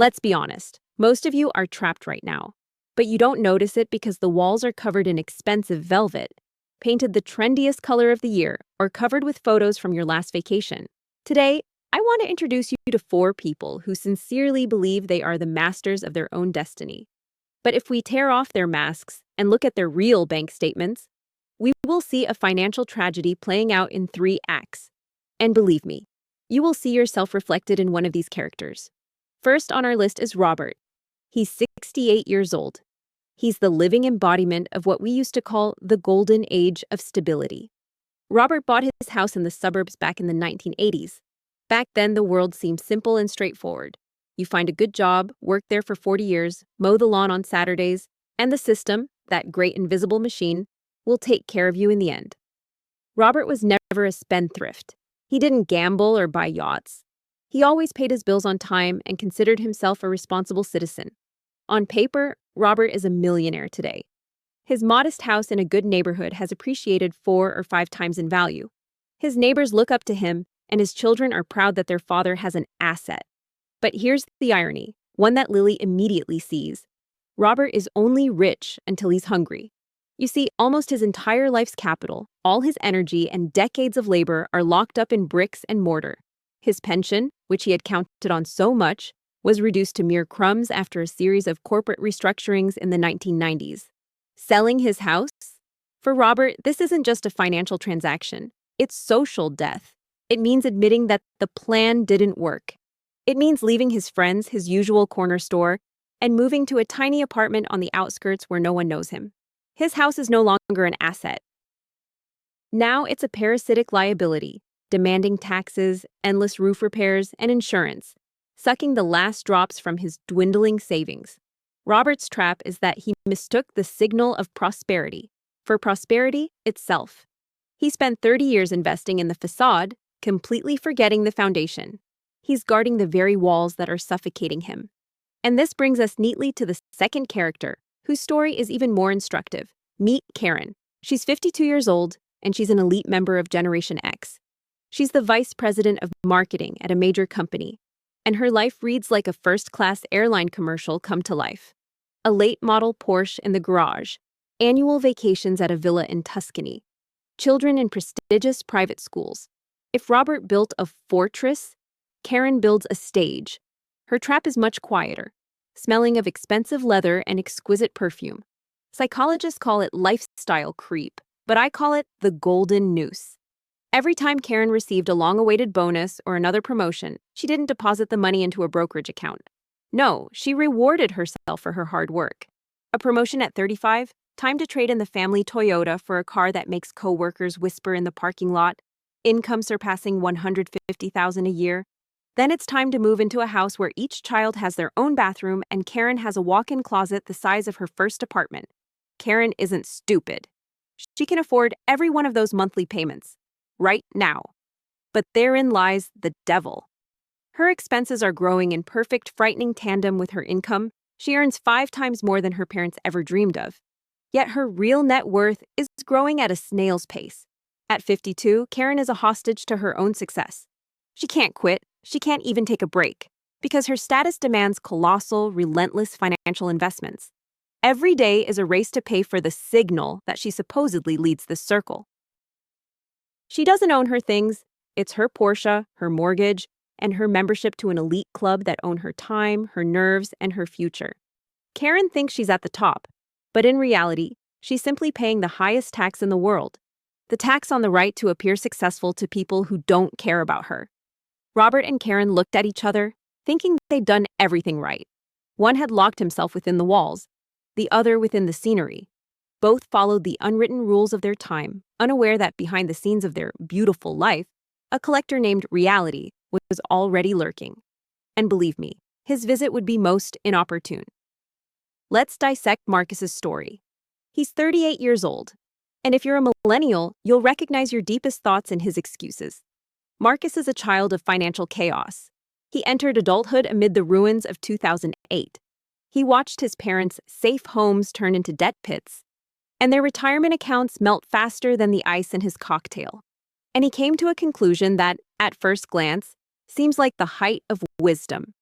Let's be honest, most of you are trapped right now. But you don't notice it because the walls are covered in expensive velvet, painted the trendiest color of the year, or covered with photos from your last vacation. Today, I want to introduce you to 4 people who sincerely believe they are the masters of their own destiny. But if we tear off their masks and look at their real bank statements, we will see a financial tragedy playing out in 3 acts. And believe me, you will see yourself reflected in one of these characters. First on our list is Robert. He's 68 years old. He's the living embodiment of what we used to call the golden age of stability. Robert bought his house in the suburbs back in the 1980s. Back then, the world seemed simple and straightforward. You find a good job, work there for 40 years, mow the lawn on Saturdays, and the system, that great invisible machine, will take care of you in the end. Robert was never a spendthrift. He didn't gamble or buy yachts. He always paid his bills on time and considered himself a responsible citizen. On paper, Robert is a millionaire today. His modest house in a good neighborhood has appreciated 4 or 5 times in value. His neighbors look up to him, and his children are proud that their father has an asset. But here's the irony, one that Lily immediately sees. Robert is only rich until he's hungry. You see, almost his entire life's capital, all his energy and decades of labor are locked up in bricks and mortar. His pension, which he had counted on so much, was reduced to mere crumbs after a series of corporate restructurings in the 1990s. Selling his house? For Robert, this isn't just a financial transaction. It's social death. It means admitting that the plan didn't work. It means leaving his friends, his usual corner store, and moving to a tiny apartment on the outskirts where no one knows him. His house is no longer an asset. Now it's a parasitic liability, demanding taxes, endless roof repairs, and insurance, sucking the last drops from his dwindling savings. Robert's trap is that he mistook the signal of prosperity for prosperity itself. He spent 30 years investing in the facade, completely forgetting the foundation. He's guarding the very walls that are suffocating him. And this brings us neatly to the second character, whose story is even more instructive. Meet Karen. She's 52 years old, and she's an elite member of Generation X. She's the vice president of marketing at a major company, and her life reads like a first-class airline commercial come to life. A late-model Porsche in the garage, annual vacations at a villa in Tuscany, children in prestigious private schools. If Robert built a fortress, Karen builds a stage. Her trap is much quieter, smelling of expensive leather and exquisite perfume. Psychologists call it lifestyle creep, but I call it the golden noose. Every time Karen received a long-awaited bonus or another promotion, she didn't deposit the money into a brokerage account. No, she rewarded herself for her hard work. A promotion at 35, time to trade in the family Toyota for a car that makes co-workers whisper in the parking lot, income surpassing $150,000 a year. Then it's time to move into a house where each child has their own bathroom and Karen has a walk-in closet the size of her first apartment. Karen isn't stupid. She can afford every one of those monthly payments. Right now. But therein lies the devil. Her expenses are growing in perfect, frightening tandem with her income. She earns 5 times more than her parents ever dreamed of. Yet her real net worth is growing at a snail's pace. At 52, Karen is a hostage to her own success. She can't quit. She can't even take a break, because her status demands colossal, relentless financial investments. Every day is a race to pay for the signal that she supposedly leads the circle. She doesn't own her things. It's her Porsche, her mortgage, and her membership to an elite club that own her time, her nerves, and her future. Karen thinks she's at the top, but in reality, she's simply paying the highest tax in the world, the tax on the right to appear successful to people who don't care about her. Robert and Karen looked at each other, thinking they'd done everything right. One had locked himself within the walls, the other within the scenery. Both followed the unwritten rules of their time, unaware that behind the scenes of their beautiful life, a collector named Reality was already lurking. And believe me, his visit would be most inopportune. Let's dissect Marcus's story. He's 38 years old, and if you're a millennial, you'll recognize your deepest thoughts in his excuses. Marcus is a child of financial chaos. He entered adulthood amid the ruins of 2008. He watched his parents' safe homes turn into debt pits, and their retirement accounts melt faster than the ice in his cocktail. And he came to a conclusion that, at first glance, seems like the height of wisdom.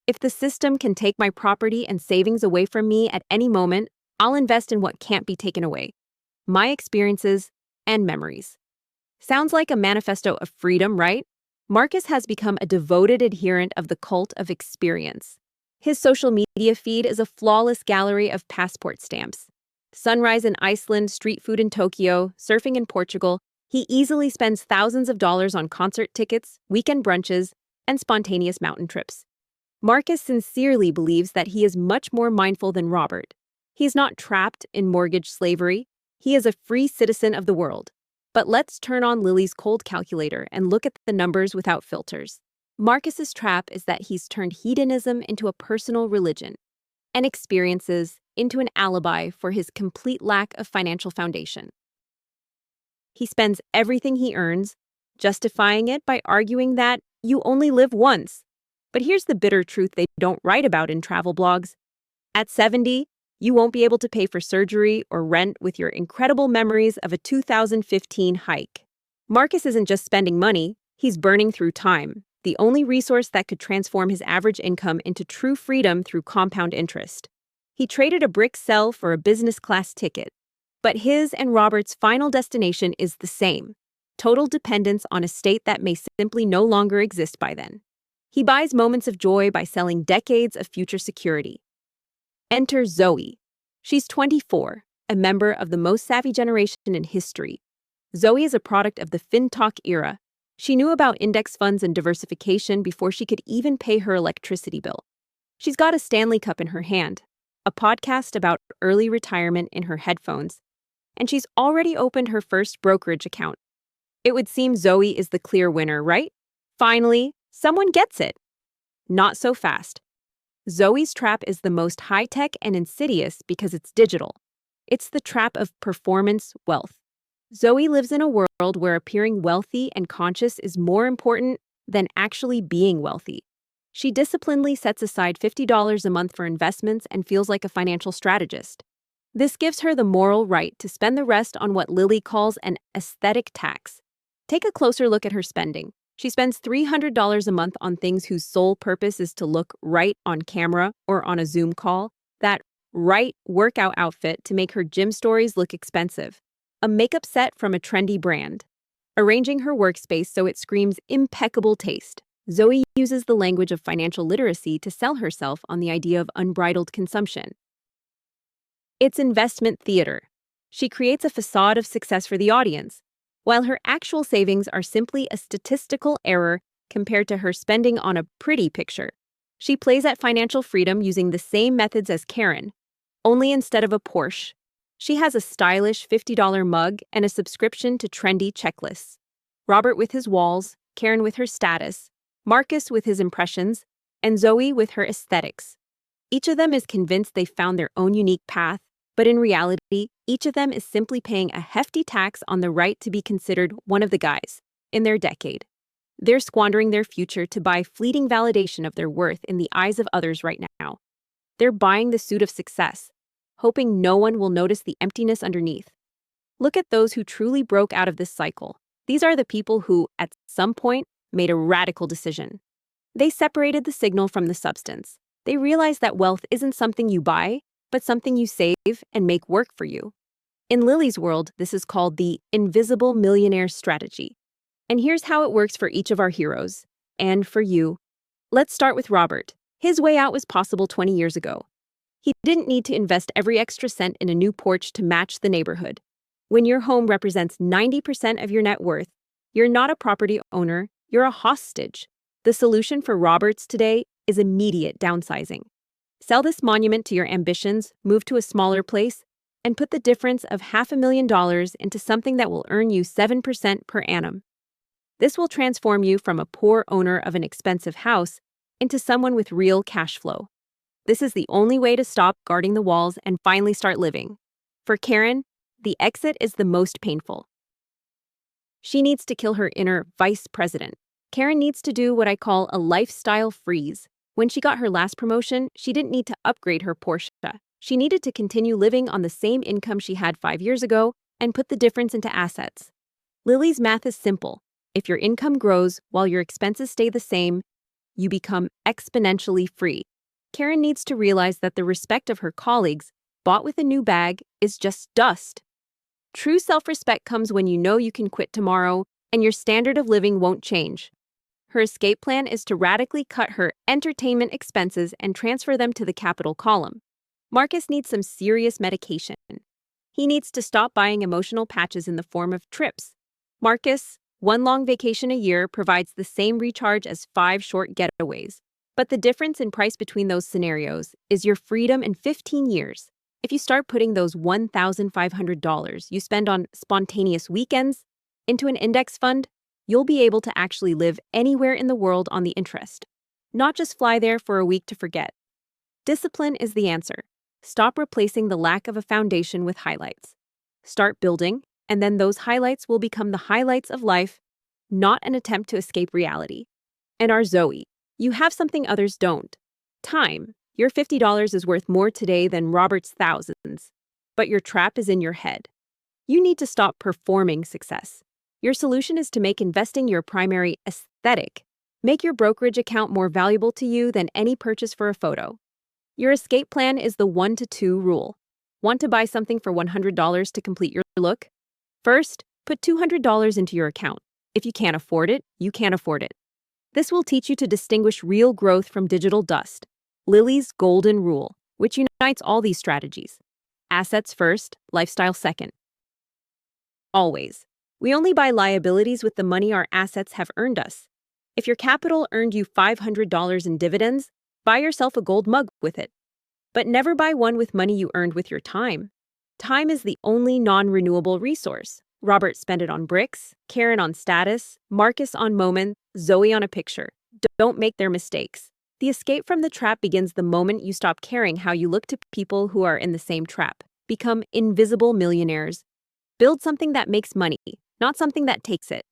If the system can take my property and savings away from me at any moment, I'll invest in what can't be taken away: my experiences and memories. Sounds like a manifesto of freedom, right? Marcus has become a devoted adherent of the cult of experience. His social media feed is a flawless gallery of passport stamps. Sunrise in Iceland, street food in Tokyo, surfing in Portugal. He easily spends thousands of dollars on concert tickets, weekend brunches, and spontaneous mountain trips. Marcus sincerely believes that he is much more mindful than Robert. He is not trapped in mortgage slavery. He is a free citizen of the world. But let's turn on Lily's cold calculator and look at the numbers without filters. Marcus's trap is that he's turned hedonism into a personal religion, and experiences into an alibi for his complete lack of financial foundation. He spends everything he earns, justifying it by arguing that you only live once. But here's the bitter truth they don't write about in travel blogs. At 70, you won't be able to pay for surgery or rent with your incredible memories of a 2015 hike. Marcus isn't just spending money, he's burning through time, the only resource that could transform his average income into true freedom through compound interest. He traded a brick cell for a business class ticket. But his and Robert's final destination is the same: total dependence on a state that may simply no longer exist by then. He buys moments of joy by selling decades of future security. Enter Zoe. She's 24, a member of the most savvy generation in history. Zoe is a product of the FinTalk era. She knew about index funds and diversification before she could even pay her electricity bill. She's got a Stanley Cup in her hand, a podcast about early retirement in her headphones, and she's already opened her first brokerage account. It would seem Zoe is the clear winner, right? Finally, someone gets it. Not so fast. Zoe's trap is the most high-tech and insidious because it's digital. It's the trap of performance wealth. Zoe lives in a world where appearing wealthy and conscious is more important than actually being wealthy. She disciplinedly sets aside $50 a month for investments and feels like a financial strategist. This gives her the moral right to spend the rest on what Lily calls an aesthetic tax. Take a closer look at her spending. She spends $300 a month on things whose sole purpose is to look right on camera or on a Zoom call, that right workout outfit to make her gym stories look expensive, a makeup set from a trendy brand, arranging her workspace so it screams impeccable taste. Zoe uses the language of financial literacy to sell herself on the idea of unbridled consumption. It's investment theater. She creates a facade of success for the audience, while her actual savings are simply a statistical error compared to her spending on a pretty picture. She plays at financial freedom using the same methods as Karen, only instead of a Porsche, she has a stylish $50 mug and a subscription to trendy checklists. Robert with his walls, Karen with her status, Marcus with his impressions, and Zoe with her aesthetics. Each of them is convinced they've found their own unique path, but in reality, each of them is simply paying a hefty tax on the right to be considered one of the guys in their decade. They're squandering their future to buy fleeting validation of their worth in the eyes of others right now. They're buying the suit of success, hoping no one will notice the emptiness underneath. Look at those who truly broke out of this cycle. These are the people who, at some point, made a radical decision. They separated the signal from the substance. They realized that wealth isn't something you buy, but something you save and make work for you. In Lily's world, this is called the invisible millionaire strategy. And here's how it works for each of our heroes, and for you. Let's start with Robert. His way out was possible 20 years ago. He didn't need to invest every extra cent in a new porch to match the neighborhood. When your home represents 90% of your net worth, you're not a property owner, you're a hostage. The solution for Roberts today is immediate downsizing. Sell this monument to your ambitions, move to a smaller place, and put the difference of $500,000 into something that will earn you 7% per annum. This will transform you from a poor owner of an expensive house into someone with real cash flow. This is the only way to stop guarding the walls and finally start living. For Karen, the exit is the most painful. She needs to kill her inner vice president. Karen needs to do what I call a lifestyle freeze. When she got her last promotion, she didn't need to upgrade her Porsche. She needed to continue living on the same income she had 5 years ago and put the difference into assets. Lily's math is simple. If your income grows while your expenses stay the same, you become exponentially free. Karen needs to realize that the respect of her colleagues, bought with a new bag, is just dust. True self-respect comes when you know you can quit tomorrow and your standard of living won't change. Her escape plan is to radically cut her entertainment expenses and transfer them to the capital column. Marcus needs some serious medication. He needs to stop buying emotional patches in the form of trips. Marcus, one long vacation a year provides the same recharge as 5 short getaways. But the difference in price between those scenarios is your freedom in 15 years. If you start putting those $1,500 you spend on spontaneous weekends into an index fund, you'll be able to actually live anywhere in the world on the interest, not just fly there for a week to forget. Discipline is the answer. Stop replacing the lack of a foundation with highlights. Start building, and then those highlights will become the highlights of life, not an attempt to escape reality. And our Zoe, you have something others don't. Time. Your $50 is worth more today than Robert's thousands. But your trap is in your head. You need to stop performing success. Your solution is to make investing your primary aesthetic. Make your brokerage account more valuable to you than any purchase for a photo. Your escape plan is the 1 to 2 rule. Want to buy something for $100 to complete your look? First, put $200 into your account. If you can't afford it, you can't afford it. This will teach you to distinguish real growth from digital dust. Lily's golden rule, which unites all these strategies. Assets first, lifestyle second. Always. We only buy liabilities with the money our assets have earned us. If your capital earned you $500 in dividends, buy yourself a gold mug with it. But never buy one with money you earned with your time. Time is the only non-renewable resource. Robert spent it on bricks, Karen on status, Marcus on moment, Zoe on a picture. Don't make their mistakes. The escape from the trap begins the moment you stop caring how you look to people who are in the same trap. Become invisible millionaires. Build something that makes money, not something that takes it.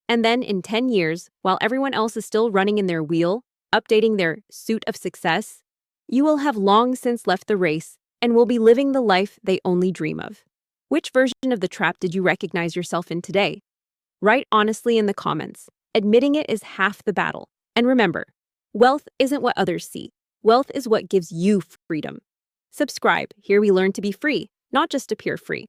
And then in 10 years, while everyone else is still running in their wheel, updating their suit of success, you will have long since left the race and will be living the life they only dream of. Which version of the trap did you recognize yourself in today? Write honestly in the comments. Admitting it is half the battle. And remember, wealth isn't what others see. Wealth is what gives you freedom. Subscribe. Here we learn to be free, not just appear free.